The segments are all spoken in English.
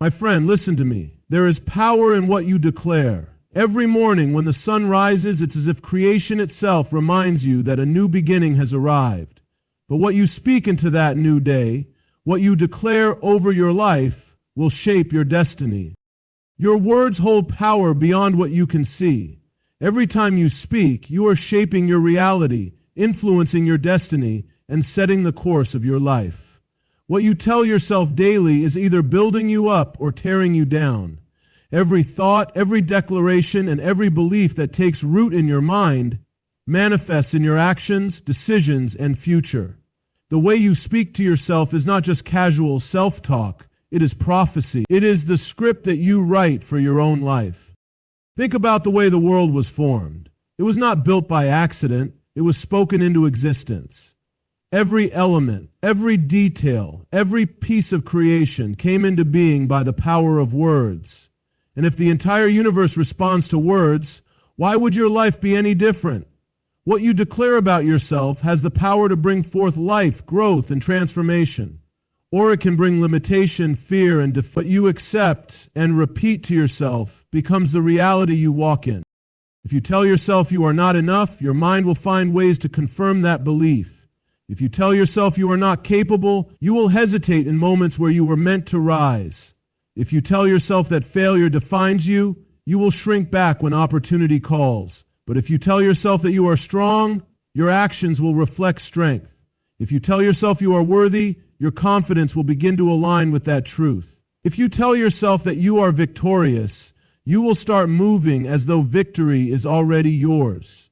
My friend, listen to me. There is power in what you declare. Every morning when the sun rises, it's as if creation itself reminds you that a new beginning has arrived. But what you speak into that new day, what you declare over your life, will shape your destiny. Your words hold power beyond what you can see. Every time you speak, you are shaping your reality, influencing your destiny, and setting the course of your life. What you tell yourself daily is either building you up or tearing you down. Every thought, every declaration, and every belief that takes root in your mind manifests in your actions, decisions, and future. The way you speak to yourself is not just casual self-talk. It is prophecy. It is the script that you write for your own life. Think about the way the world was formed. It was not built by accident. It was spoken into existence. Every element, every detail, every piece of creation came into being by the power of words. And if the entire universe responds to words, why would your life be any different? What you declare about yourself has the power to bring forth life, growth, and transformation. Or it can bring limitation, fear, and what you accept and repeat to yourself becomes the reality you walk in. If you tell yourself you are not enough, your mind will find ways to confirm that belief. If you tell yourself you are not capable, you will hesitate in moments where you were meant to rise. If you tell yourself that failure defines you, you will shrink back when opportunity calls. But if you tell yourself that you are strong, your actions will reflect strength. If you tell yourself you are worthy, your confidence will begin to align with that truth. If you tell yourself that you are victorious, you will start moving as though victory is already yours.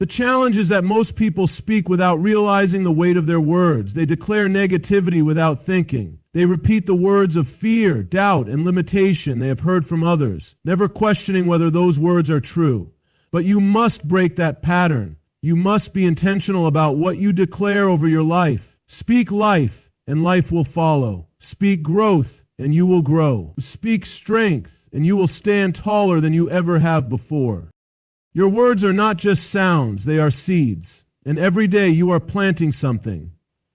The challenge is that most people speak without realizing the weight of their words. They declare negativity without thinking. They repeat the words of fear, doubt, and limitation they have heard from others, never questioning whether those words are true. But you must break that pattern. You must be intentional about what you declare over your life. Speak life, and life will follow. Speak growth, and you will grow. Speak strength, and you will stand taller than you ever have before. Your words are not just sounds, they are seeds. And every day you are planting something.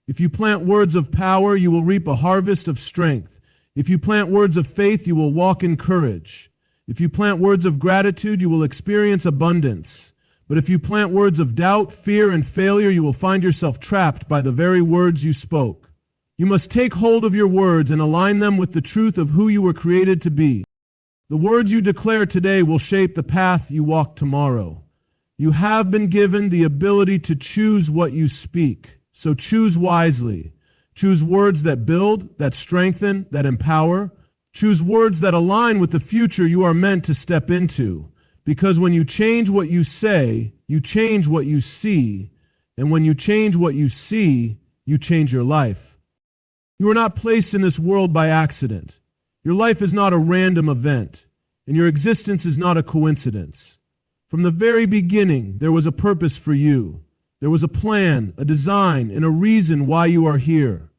If you plant words of power, you will reap a harvest of strength. If you plant words of faith, you will walk in courage. If you plant words of gratitude, you will experience abundance. But if you plant words of doubt, fear, and failure, you will find yourself trapped by the very words you spoke. You must take hold of your words and align them with the truth of who you were created to be. The words you declare today will shape the path you walk tomorrow. You have been given the ability to choose what you speak, so choose wisely. Choose words that build, that strengthen, that empower. Choose words that align with the future you are meant to step into. Because when you change what you say, you change what you see. And when you change what you see, you change your life. You are not placed in this world by accident. Your life is not a random event, and your existence is not a coincidence. From the very beginning, there was a purpose for you. There was a plan, a design, and a reason why you are here.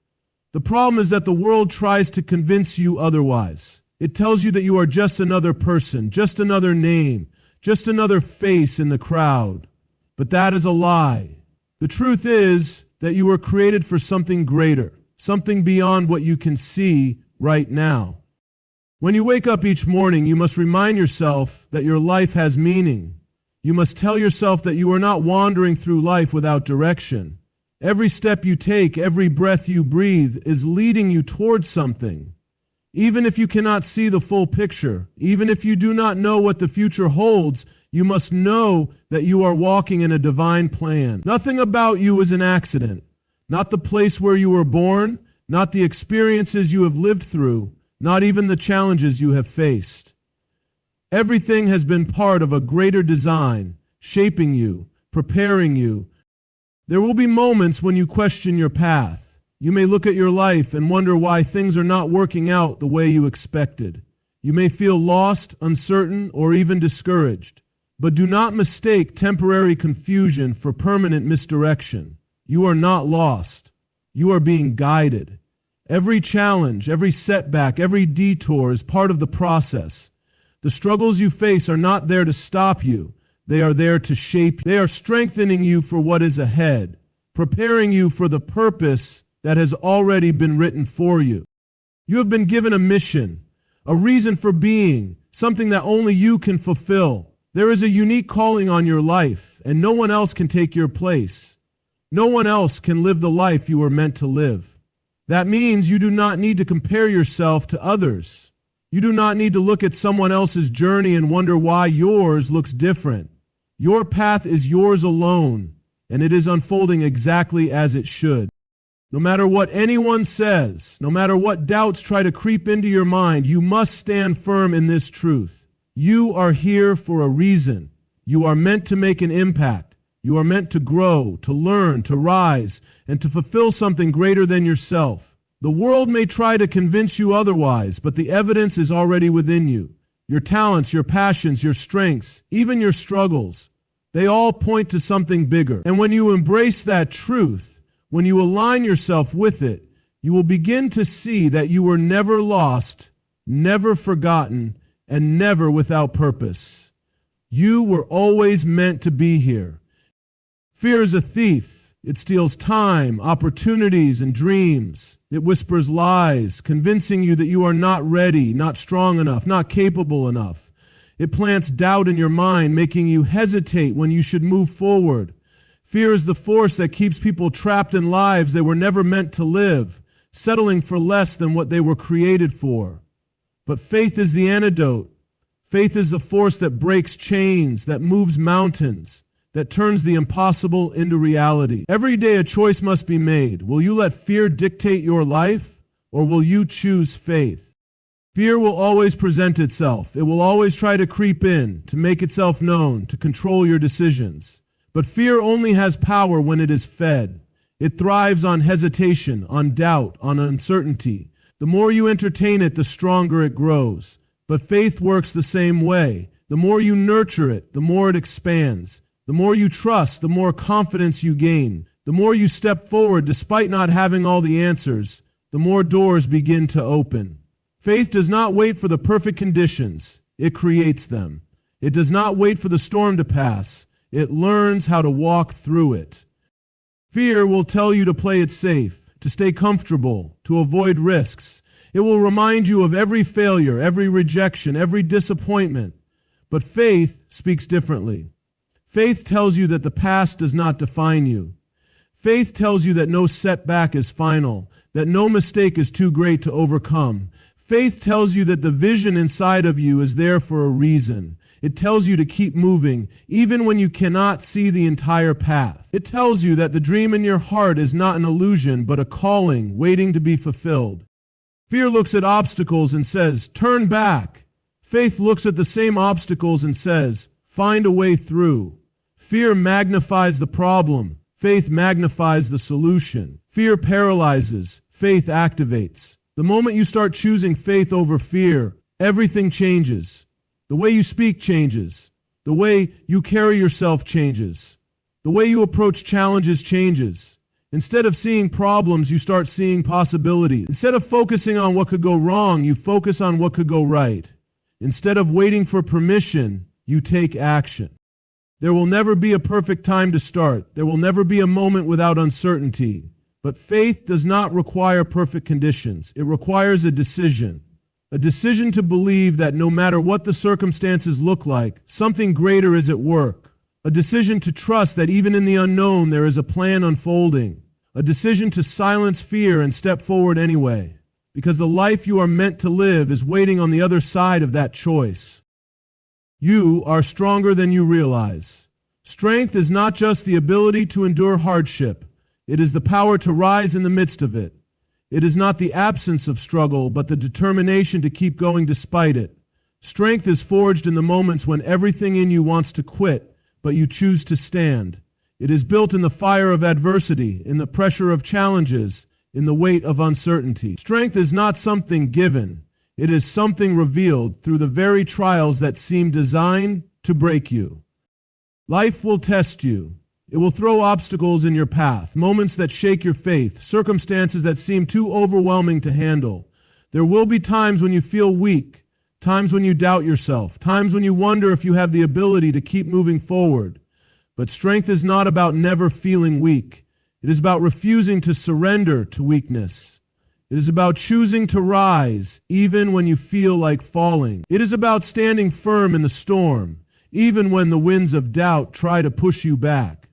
The problem is that the world tries to convince you otherwise. It tells you that you are just another person, just another name, just another face in the crowd. But that is a lie. The truth is that you were created for something greater, something beyond what you can see right now. When you wake up each morning, you must remind yourself that your life has meaning. You must tell yourself that you are not wandering through life without direction. Every step you take, every breath you breathe is leading you towards something. Even if you cannot see the full picture, even if you do not know what the future holds, you must know that you are walking in a divine plan. Nothing about you is an accident. Not the place where you were born, not the experiences you have lived through, not even the challenges you have faced. Everything has been part of a greater design, shaping you, preparing you. There will be moments when you question your path. You may look at your life and wonder why things are not working out the way you expected. You may feel lost, uncertain, or even discouraged. But do not mistake temporary confusion for permanent misdirection. You are not lost. You are being guided. Every challenge, every setback, every detour is part of the process. The struggles you face are not there to stop you. They are there to shape you. They are strengthening you for what is ahead, preparing you for the purpose that has already been written for you. You have been given a mission, a reason for being, something that only you can fulfill. There is a unique calling on your life, and no one else can take your place. No one else can live the life you were meant to live. That means you do not need to compare yourself to others. You do not need to look at someone else's journey and wonder why yours looks different. Your path is yours alone, and it is unfolding exactly as it should. No matter what anyone says, no matter what doubts try to creep into your mind, you must stand firm in this truth. You are here for a reason. You are meant to make an impact. You are meant to grow, to learn, to rise, and to fulfill something greater than yourself. The world may try to convince you otherwise, but the evidence is already within you. Your talents, your passions, your strengths, even your struggles, they all point to something bigger. And when you embrace that truth, when you align yourself with it, you will begin to see that you were never lost, never forgotten, and never without purpose. You were always meant to be here. Fear is a thief. It steals time, opportunities, and dreams. It whispers lies, convincing you that you are not ready, not strong enough, not capable enough. It plants doubt in your mind, making you hesitate when you should move forward. Fear is the force that keeps people trapped in lives they were never meant to live, settling for less than what they were created for. But faith is the antidote. Faith is the force that breaks chains, that moves mountains, that turns the impossible into reality. Every day a choice must be made. Will you let fear dictate your life, or will you choose faith? Fear will always present itself. It will always try to creep in, to make itself known, to control your decisions. But fear only has power when it is fed. It thrives on hesitation, on doubt, on uncertainty. The more you entertain it, the stronger it grows. But faith works the same way. The more you nurture it, the more it expands. The more you trust, the more confidence you gain. The more you step forward despite not having all the answers, the more doors begin to open. Faith does not wait for the perfect conditions. It creates them. It does not wait for the storm to pass. It learns how to walk through it. Fear will tell you to play it safe, to stay comfortable, to avoid risks. It will remind you of every failure, every rejection, every disappointment. But faith speaks differently. Faith tells you that the past does not define you. Faith tells you that no setback is final, that no mistake is too great to overcome. Faith tells you that the vision inside of you is there for a reason. It tells you to keep moving, even when you cannot see the entire path. It tells you that the dream in your heart is not an illusion, but a calling waiting to be fulfilled. Fear looks at obstacles and says, "Turn back." Faith looks at the same obstacles and says, "Find a way through." Fear magnifies the problem. Faith magnifies the solution. Fear paralyzes. Faith activates. The moment you start choosing faith over fear, everything changes. The way you speak changes. The way you carry yourself changes. The way you approach challenges changes. Instead of seeing problems, you start seeing possibilities. Instead of focusing on what could go wrong, you focus on what could go right. Instead of waiting for permission, you take action. There will never be a perfect time to start. There will never be a moment without uncertainty. But faith does not require perfect conditions. It requires a decision to believe that no matter what the circumstances look like, something greater is at work. A decision to trust that even in the unknown there is a plan unfolding. A decision to silence fear and step forward anyway, because the life you are meant to live is waiting on the other side of that choice. You are stronger than you realize. Strength is not just the ability to endure hardship. It is the power to rise in the midst of it. It is not the absence of struggle, but the determination to keep going despite it. Strength is forged in the moments when everything in you wants to quit, but you choose to stand. It is built in the fire of adversity, in the pressure of challenges, in the weight of uncertainty. Strength is not something given. It is something revealed through the very trials that seem designed to break you. Life will test you. It will throw obstacles in your path, moments that shake your faith, circumstances that seem too overwhelming to handle. There will be times when you feel weak, times when you doubt yourself, times when you wonder if you have the ability to keep moving forward. But strength is not about never feeling weak. It is about refusing to surrender to weakness. It is about choosing to rise even when you feel like falling. It is about standing firm in the storm, even when the winds of doubt try to push you back.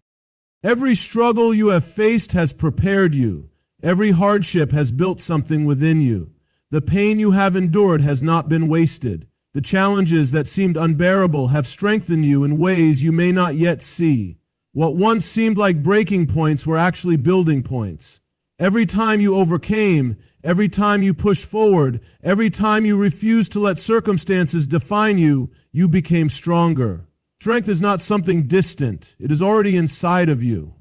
Every struggle you have faced has prepared you. Every hardship has built something within you. The pain you have endured has not been wasted. The challenges that seemed unbearable have strengthened you in ways you may not yet see. What once seemed like breaking points were actually building points. Every time you overcame, every time you pushed forward, every time you refused to let circumstances define you, you became stronger. Strength is not something distant. It is already inside of you.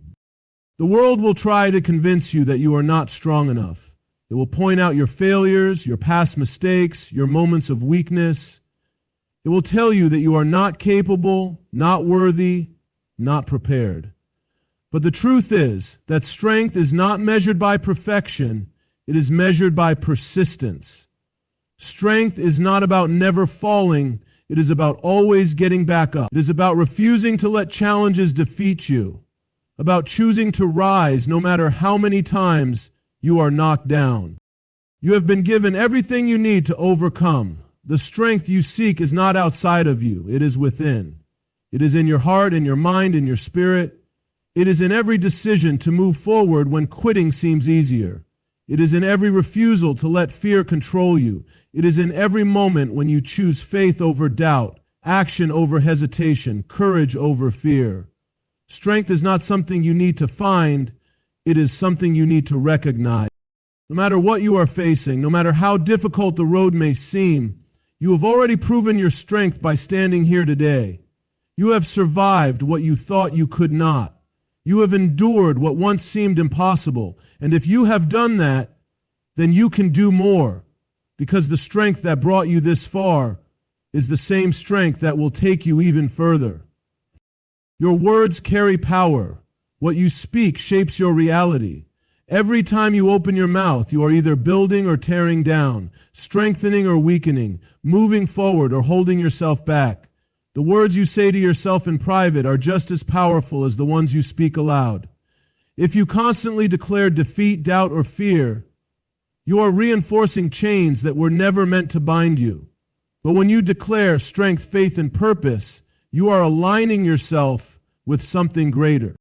The world will try to convince you that you are not strong enough. It will point out your failures, your past mistakes, your moments of weakness. It will tell you that you are not capable, not worthy, not prepared. But the truth is that strength is not measured by perfection. It is measured by persistence. Strength is not about never falling. It is about always getting back up. It is about refusing to let challenges defeat you, about choosing to rise no matter how many times you are knocked down. You have been given everything you need to overcome. The strength you seek is not outside of you. It is within. It is in your heart, in your mind, in your spirit. It is in every decision to move forward when quitting seems easier. It is in every refusal to let fear control you. It is in every moment when you choose faith over doubt, action over hesitation, courage over fear. Strength is not something you need to find. It is something you need to recognize. No matter what you are facing, no matter how difficult the road may seem, you have already proven your strength by standing here today. You have survived what you thought you could not. You have endured what once seemed impossible. And if you have done that, then you can do more, because the strength that brought you this far is the same strength that will take you even further. Your words carry power. What you speak shapes your reality. Every time you open your mouth, you are either building or tearing down, strengthening or weakening, moving forward or holding yourself back. The words you say to yourself in private are just as powerful as the ones you speak aloud. If you constantly declare defeat, doubt, or fear, you are reinforcing chains that were never meant to bind you. But when you declare strength, faith, and purpose, you are aligning yourself with something greater.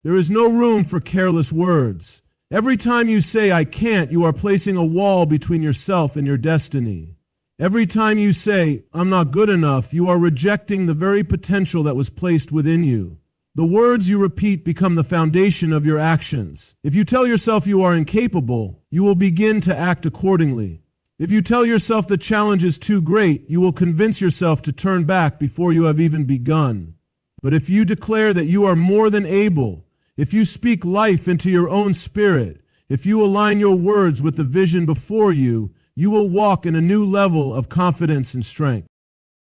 There is no room for careless words. Every time you say, "I can't," you are placing a wall between yourself and your destiny. Every time you say, "I'm not good enough," you are rejecting the very potential that was placed within you. The words you repeat become the foundation of your actions. If you tell yourself you are incapable, you will begin to act accordingly. If you tell yourself the challenge is too great, you will convince yourself to turn back before you have even begun. But if you declare that you are more than able, if you speak life into your own spirit, if you align your words with the vision before you, you will walk in a new level of confidence and strength.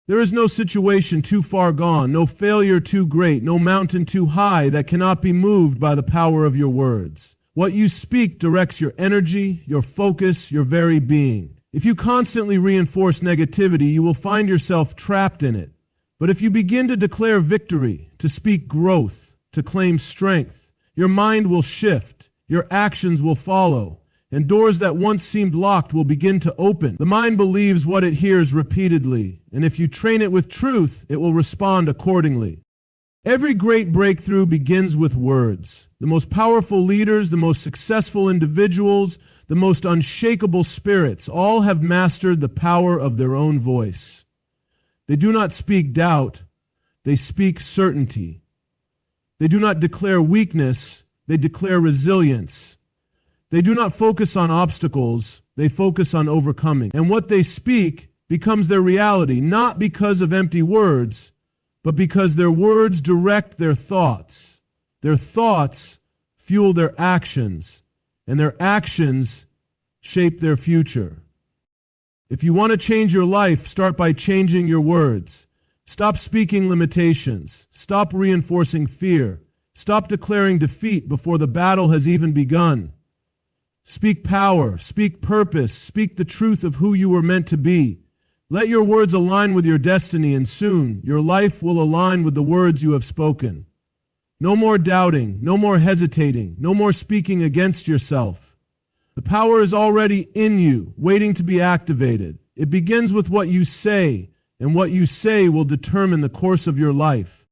There is no situation too far gone, no failure too great, no mountain too high that cannot be moved by the power of your words. What you speak directs your energy, your focus, your very being. If you constantly reinforce negativity, you will find yourself trapped in it. But if you begin to declare victory, to speak growth, to claim strength, your mind will shift, your actions will follow, and doors that once seemed locked will begin to open. The mind believes what it hears repeatedly, and if you train it with truth, it will respond accordingly. Every great breakthrough begins with words. The most powerful leaders, the most successful individuals, the most unshakable spirits, all have mastered the power of their own voice. They do not speak doubt, they speak certainty. They do not declare weakness, they declare resilience. They do not focus on obstacles, they focus on overcoming. And what they speak becomes their reality, not because of empty words, but because their words direct their thoughts. Their thoughts fuel their actions, and their actions shape their future. If you want to change your life, start by changing your words. Stop speaking limitations. Stop reinforcing fear. Stop declaring defeat before the battle has even begun. Speak power, speak purpose, speak the truth of who you were meant to be. Let your words align with your destiny, and soon your life will align with the words you have spoken. No more doubting, no more hesitating, no more speaking against yourself. The power is already in you, waiting to be activated. It begins with what you say, and what you say will determine the course of your life.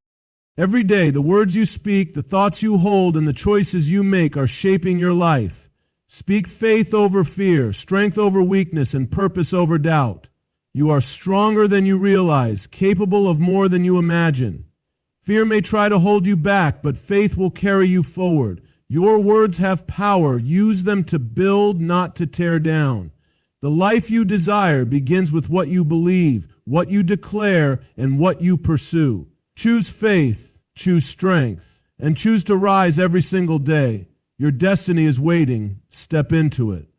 Every day, the words you speak, the thoughts you hold, and the choices you make are shaping your life. Speak faith over fear, strength over weakness, and purpose over doubt. You are stronger than you realize, capable of more than you imagine. Fear may try to hold you back, but faith will carry you forward. Your words have power. Use them to build, not to tear down. The life you desire begins with what you believe, what you declare, and what you pursue. Choose faith, choose strength, and choose to rise every single day. Your destiny is waiting. Step into it.